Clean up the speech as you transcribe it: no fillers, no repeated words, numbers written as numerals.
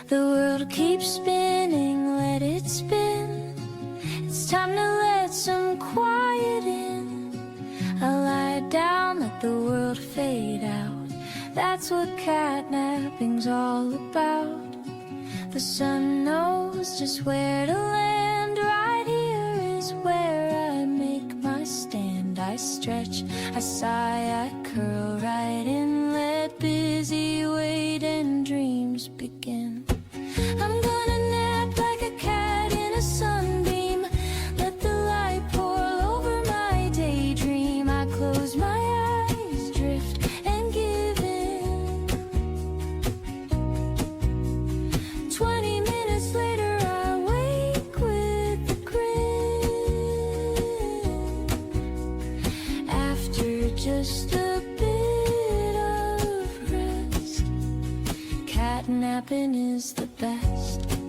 The world keeps spinning, let it spin. It's time to let some quiet in. I lie down, let the world fade out. That's what catnapping's all about. The sun knows just where to land. Right here is where I make my stand. I stretch, I sigh, I curl right in. Let busy wait and dreams begin. I'm gonna nap like a cat in a sunbeam. Let the light pour over my daydream. I close my eyes, drift and give in. 20 minutes later I wake with a grin. After just a bit of rest, catnapping is the best.